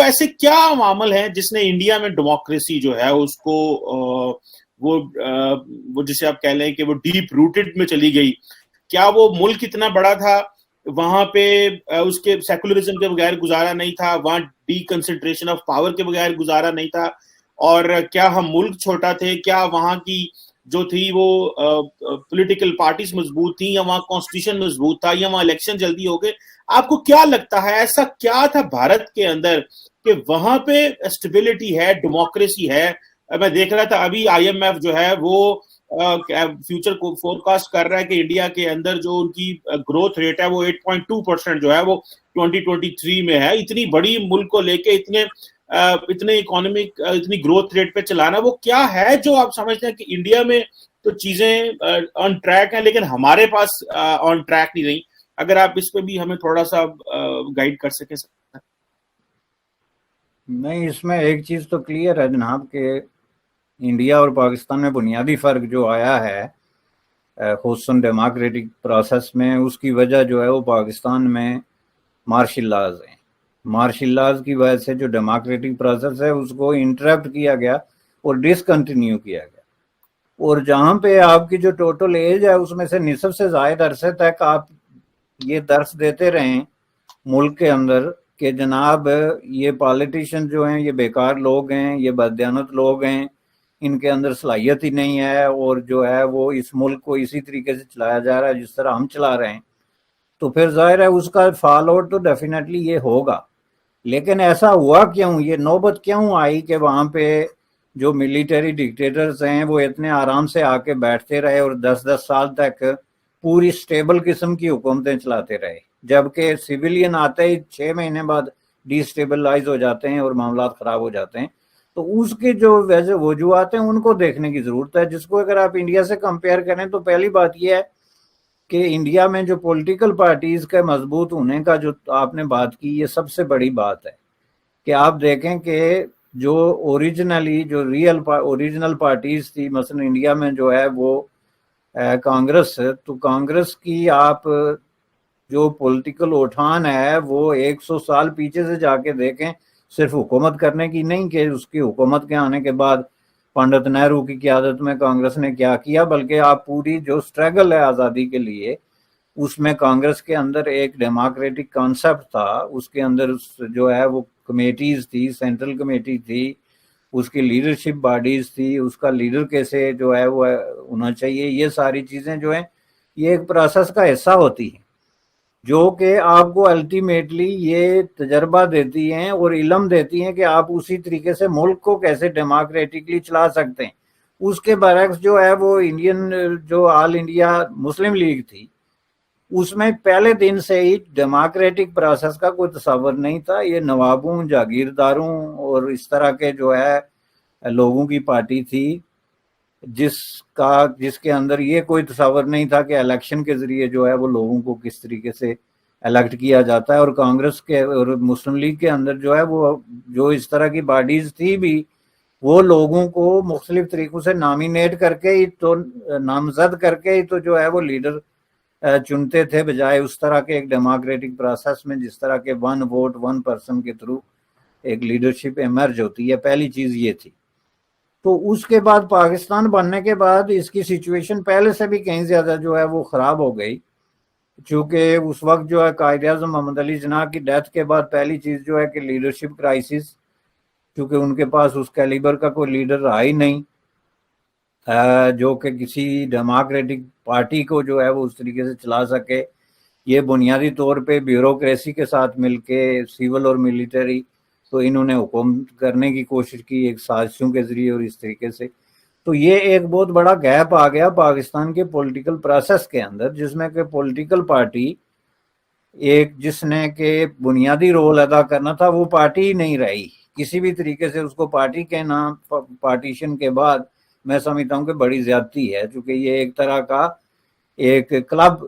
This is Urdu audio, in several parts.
ایسے کیا معامل ہیں جس نے انڈیا میں ڈیموکریسی جو ہے اس کو وہ جسے آپ کہہ لیں کہ وہ ڈیپ روٹڈ میں چلی گئی؟ کیا وہ ملک اتنا بڑا تھا وہاں پہ اس کے سیکولرزم کے بغیر گزارا نہیں تھا، وہاں ڈی کنسنٹریشن آف پاور کے بغیر گزارا نہیں تھا؟ اور کیا ہم ملک چھوٹا تھے؟ کیا وہاں کی جو تھی وہ پولیٹیکل پارٹیز مضبوط تھیں، یا وہاں کانسٹیٹیوشن مضبوط تھا، یا وہاں الیکشن جلدی ہو گئے؟ آپ کو کیا لگتا ہے ایسا کیا تھا بھارت کے اندر کہ وہاں پہ اسٹیبلٹی ہے، ڈیموکریسی ہے؟ میں دیکھ رہا تھا ابھی آئی ایم ایف جو ہے وہ فیوچر کو فور کاسٹ کر رہا ہے کہ انڈیا کے اندر جو ان کی گروتھ ریٹ ہے وہ 8.2% جو ہے وہ 2023 میں ہے. اتنی بڑی ملک کو لے کے اتنے اکانومک اتنی گروتھ ریٹ پہ چلانا وہ کیا ہے جو آپ سمجھتے ہیں کہ انڈیا میں تو چیزیں آن ٹریک ہیں لیکن ہمارے پاس آن ٹریک نہیں رہی؟ اگر آپ اس پہ بھی ہمیں تھوڑا سا گائیڈ کر سکیں. نہیں، اس میں ایک چیز تو کلیئر ہے جناب کہ انڈیا اور پاکستان میں بنیادی فرق جو آیا ہے خصوصاً ڈیموکریٹک پروسیس میں، اس کی وجہ جو ہے وہ پاکستان میں مارشل لاز ہیں. مارشل لاز کی وجہ سے جو ڈیموکریٹک پروسیس ہے اس کو انٹرپٹ کیا گیا اور ڈسکنٹینیو کیا گیا، اور جہاں پہ آپ کی جو ٹوٹل ایج ہے اس میں سے نصف سے زائد عرصے تک آپ یہ درس دیتے رہیں ملک کے اندر کہ جناب یہ پالیٹیشین جو ہیں یہ بیکار لوگ ہیں، یہ بددیانت لوگ ہیں، ان کے اندر صلاحیت ہی نہیں ہے، اور جو ہے وہ اس ملک کو اسی طریقے سے چلایا جا رہا ہے جس طرح ہم چلا رہے ہیں، تو پھر ظاہر ہے اس کا فال آؤٹ تو ڈیفینیٹلی یہ ہوگا. لیکن ایسا ہوا کیوں، یہ نوبت کیوں آئی کہ وہاں پہ جو ملیٹری ڈکٹیٹرز ہیں وہ اتنے آرام سے آ کے بیٹھتے رہے اور 10 سال تک پوری سٹیبل قسم کی حکومتیں چلاتے رہے، جبکہ سویلین آتے ہی 6 مہینے بعد ڈی سٹیبلائز ہو جاتے ہیں اور معاملات خراب ہو جاتے ہیں. تو اس کے جو ویسے وجوہات ہیں ان کو دیکھنے کی ضرورت ہے، جس کو اگر آپ انڈیا سے کمپیئر کریں تو پہلی بات یہ ہے کہ انڈیا میں جو پولیٹیکل پارٹیز کے مضبوط ہونے کا جو آپ نے بات کی، یہ سب سے بڑی بات ہے کہ آپ دیکھیں کہ جو اوریجنلی جو اوریجنل پارٹیز تھی، مثلا انڈیا میں جو ہے وہ کانگریس، تو کانگریس کی آپ جو پولیٹیکل اٹھان ہے وہ 100 سال پیچھے سے جا کے دیکھیں، صرف حکومت کرنے کی نہیں کہ اس کی حکومت کے آنے کے بعد پنڈت نہرو کی قیادت میں کانگریس نے کیا کیا، بلکہ آپ پوری جو سٹرگل ہے آزادی کے لیے اس میں کانگریس کے اندر ایک ڈیموکریٹک کانسیپٹ تھا، اس کے اندر جو ہے وہ کمیٹیز تھی، سینٹرل کمیٹی تھی، اس کی لیڈرشپ باڈیز تھی، اس کا لیڈر کیسے جو ہے وہ ہونا چاہیے، یہ ساری چیزیں جو ہیں یہ ایک پروسیس کا حصہ ہوتی ہیں جو کہ آپ کو الٹیمیٹلی یہ تجربہ دیتی ہیں اور علم دیتی ہیں کہ آپ اسی طریقے سے ملک کو کیسے ڈیموکریٹکلی چلا سکتے ہیں. اس کے برعکس جو ہے وہ انڈین جو آل انڈیا مسلم لیگ تھی، اس میں پہلے دن سے ہی ڈیموکریٹک پروسیس کا کوئی تصور نہیں تھا. یہ نوابوں، جاگیرداروں اور اس طرح کے جو ہے لوگوں کی پارٹی تھی جس کے اندر یہ کوئی تصور نہیں تھا کہ الیکشن کے ذریعے جو ہے وہ لوگوں کو کس طریقے سے الیکٹ کیا جاتا ہے. اور کانگریس کے اور مسلم لیگ کے اندر جو ہے وہ جو اس طرح کی باڈیز تھی بھی، وہ لوگوں کو مختلف طریقوں سے نامینیٹ کر کے ہی تو نامزد کر کے ہی تو جو ہے وہ لیڈر چنتے تھے، بجائے اس طرح کے ایک ڈیموکریٹک پروسیس میں جس طرح کے 1 ووٹ 1 پرسن کے تھرو ایک لیڈرشپ ایمرج ہوتی ہے. پہلی چیز یہ تھی. تو اس کے بعد پاکستان بننے کے بعد اس کی سچویشن پہلے سے بھی کہیں زیادہ جو ہے وہ خراب ہو گئی، چونکہ اس وقت جو ہے قائد اعظم محمد علی جناح کی ڈیتھ کے بعد پہلی چیز جو ہے کہ لیڈرشپ کرائسس، کیونکہ ان کے پاس اس کیلیبر کا کوئی لیڈر رہا ہی نہیں جو کہ کسی ڈیموکریٹک پارٹی کو جو ہے وہ اس طریقے سے چلا سکے. یہ بنیادی طور پہ بیوروکریسی کے ساتھ مل کے سیول اور ملٹری تو انہوں نے حکومت کرنے کی کوشش کی ایک سازشوں کے ذریعے اور اس طریقے سے. تو یہ ایک بہت بڑا گیپ آ گیا پاکستان کے پولیٹیکل پروسیس کے اندر، جس میں کہ پولیٹیکل پارٹی ایک جس نے کہ بنیادی رول ادا کرنا تھا وہ پارٹی ہی نہیں رہی کسی بھی طریقے سے. اس کو پارٹی کہنا پارٹیشن کے بعد میں سمجھتا ہوں کہ بڑی زیادتی ہے، چونکہ یہ ایک طرح کا ایک کلب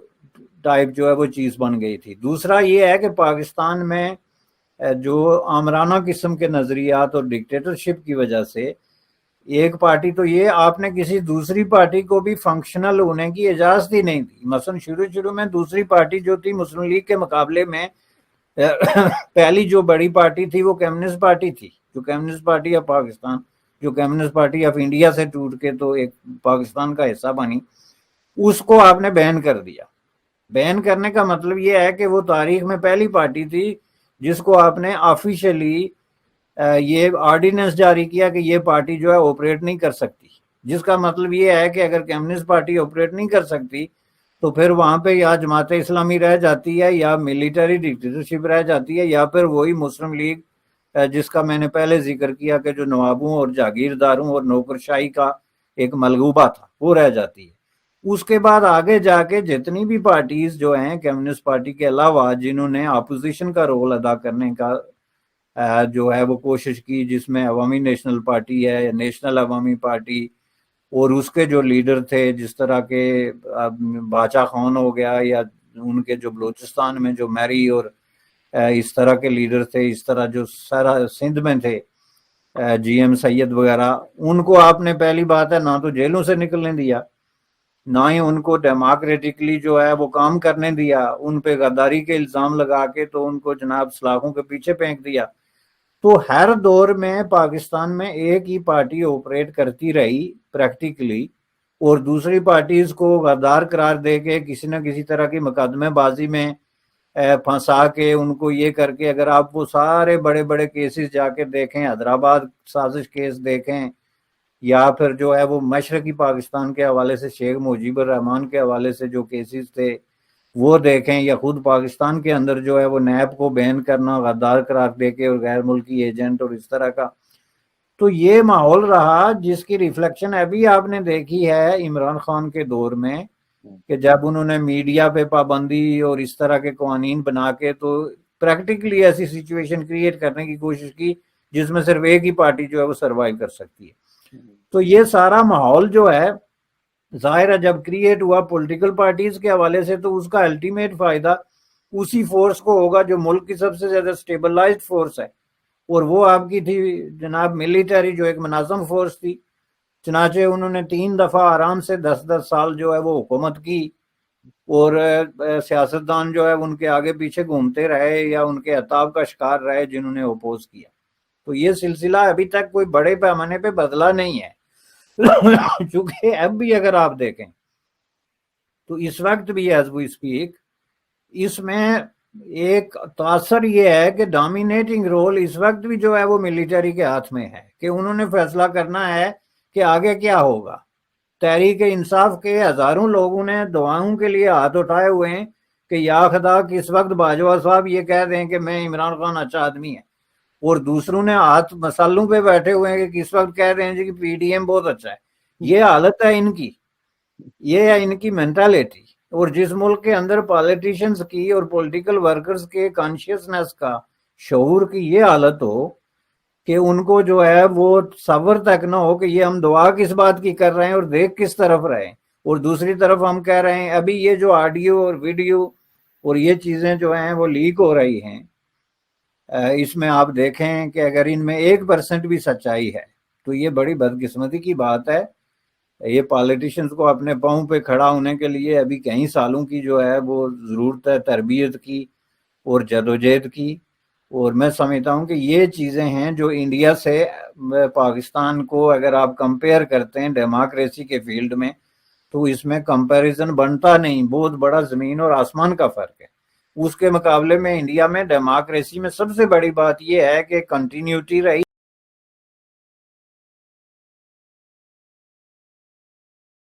ٹائپ جو ہے وہ چیز بن گئی تھی. دوسرا یہ ہے کہ پاکستان میں جو آمرانہ قسم کے نظریات اور ڈکٹیٹرشپ کی وجہ سے ایک پارٹی تو یہ آپ نے کسی دوسری پارٹی کو بھی فنکشنل ہونے کی اجازت ہی نہیں دی. مثلا شروع میں دوسری پارٹی جو تھی مسلم لیگ کے مقابلے میں پہلی جو بڑی پارٹی تھی وہ کمیونسٹ پارٹی تھی، جو کمیونسٹ پارٹی آف پاکستان، جو کمیونسٹ پارٹی آف انڈیا سے ٹوٹ کے تو ایک پاکستان کا حصہ بنی، اس کو آپ نے بین کر دیا۔ بین کرنے کا مطلب یہ ہے کہ وہ تاریخ میں پہلی پارٹی تھی جس کو آپ نے آفیشلی یہ آرڈیننس جاری کیا کہ یہ پارٹی جو ہے آپریٹ نہیں کر سکتی، جس کا مطلب یہ ہے کہ اگر کمیونسٹ پارٹی آپریٹ نہیں کر سکتی تو پھر وہاں پہ یا جماعت اسلامی رہ جاتی ہے، یا ملٹری ڈکٹیٹرشپ رہ جاتی ہے، یا پھر وہی مسلم لیگ جس کا میں نے پہلے ذکر کیا کہ جو نوابوں اور جاگیرداروں اور نوکرشاہی کا ایک ملغوبہ تھا وہ رہ جاتی ہے۔ اس کے بعد آگے جا کے جتنی بھی پارٹیز جو ہیں کمیونسٹ پارٹی کے علاوہ جنہوں نے اپوزیشن کا رول ادا کرنے کا جو ہے وہ کوشش کی، جس میں عوامی نیشنل پارٹی ہے، نیشنل عوامی پارٹی، اور اس کے جو لیڈر تھے جس طرح کے باچا خان ہو گیا، یا ان کے جو بلوچستان میں جو میری اور اس طرح کے لیڈر تھے، اس طرح جو سارا سندھ میں تھے جی ایم سید وغیرہ، ان کو آپ نے پہلی بات ہے نہ تو جیلوں سے نکلنے دیا، نہ ہی ان کو ڈیموکریٹکلی جو ہے وہ کام کرنے دیا، ان پہ غداری کے الزام لگا کے تو ان کو جناب سلاخوں کے پیچھے پھینک دیا۔ تو ہر دور میں پاکستان میں ایک ہی پارٹی آپریٹ کرتی رہی پریکٹیکلی، اور دوسری پارٹیز کو غدار قرار دے کے کسی نہ کسی طرح کی مقدمے بازی میں پھنسا کے ان کو یہ کر کے، اگر آپ وہ سارے بڑے بڑے کیسز جا کے دیکھیں، حیدرآباد سازش کیس دیکھیں، یا پھر جو ہے وہ مشرقی پاکستان کے حوالے سے شیخ مجیب الرحمان کے حوالے سے جو کیسز تھے وہ دیکھیں، یا خود پاکستان کے اندر جو ہے وہ نیب کو بین کرنا غدار قرار دے کے اور غیر ملکی ایجنٹ اور اس طرح کا، تو یہ ماحول رہا جس کی ریفلیکشن ابھی آپ نے دیکھی ہے عمران خان کے دور میں، کہ جب انہوں نے میڈیا پہ پابندی اور اس طرح کے قوانین بنا کے تو پریکٹیکلی ایسی سچویشن کریٹ کرنے کی کوشش کی جس میں صرف ایک ہی پارٹی جو ہے وہ سروائیو کر سکتی ہے۔ تو یہ سارا ماحول جو ہے ظاہر ہے جب کریٹ ہوا پولیٹیکل پارٹیز کے حوالے سے، تو اس کا الٹیمیٹ فائدہ اسی فورس کو ہوگا جو ملک کی سب سے زیادہ سٹیبلائزڈ فورس ہے، اور وہ آپ کی تھی جناب ملٹری، جو ایک منظم فورس تھی۔ چنانچہ انہوں نے 3 دفعہ آرام سے 10 سال جو ہے وہ حکومت کی، اور سیاستدان جو ہے ان کے آگے پیچھے گھومتے رہے یا ان کے عتاب کا شکار رہے جنہوں نے اپوز کیا۔ تو یہ سلسلہ ابھی تک کوئی بڑے پیمانے پہ بدلا نہیں ہے، چونکہ اب بھی اگر آپ دیکھیں تو اس وقت بھی ایز وی اسپیک اس میں ایک تاثر یہ ہے کہ ڈومینیٹنگ رول اس وقت بھی جو ہے وہ ملٹری کے ہاتھ میں ہے، کہ انہوں نے فیصلہ کرنا ہے کہ آگے کیا ہوگا۔ تحریک انصاف کے ہزاروں لوگوں نے دعاؤں کے لیے ہاتھ اٹھائے ہوئے ہیں کہ یا خدا کس وقت باجوہ صاحب یہ کہہ دیں کہ میں عمران خان اچھا آدمی ہے، اور دوسروں نے ہاتھ مسلوں پہ بیٹھے ہوئے ہیں کہ کس وقت کہہ دیں جی کہ پی ڈی ایم بہت اچھا ہے۔ یہ حالت ہے ان کی، یہ ہے ان کی مینٹالٹی۔ اور جس ملک کے اندر پالیٹیشنز کی اور پولیٹیکل ورکرز کے کانشیسنس کا، شعور کی یہ حالت ہو کہ ان کو جو ہے وہ تصور تک نہ ہو کہ یہ ہم دعا کس بات کی کر رہے ہیں اور دیکھ کس طرف رہے ہیں، اور دوسری طرف ہم کہہ رہے ہیں ابھی یہ جو آڈیو اور ویڈیو اور یہ چیزیں جو ہیں وہ لیک ہو رہی ہیں، اس میں آپ دیکھیں کہ اگر ان میں 1% بھی سچائی ہے تو یہ بڑی بدقسمتی کی بات ہے۔ یہ پالیٹیشنز کو اپنے پاؤں پہ کھڑا ہونے کے لیے ابھی کئی سالوں کی جو ہے وہ ضرورت ہے، تربیت کی اور جدوجہد کی، اور میں سمجھتا ہوں کہ یہ چیزیں ہیں جو انڈیا سے پاکستان کو اگر آپ کمپیئر کرتے ہیں ڈیموکریسی کے فیلڈ میں تو اس میں کمپیریزن بنتا نہیں، بہت بڑا زمین اور آسمان کا فرق ہے۔ اس کے مقابلے میں انڈیا میں ڈیموکریسی میں سب سے بڑی بات یہ ہے کہ کنٹینیوٹی رہی،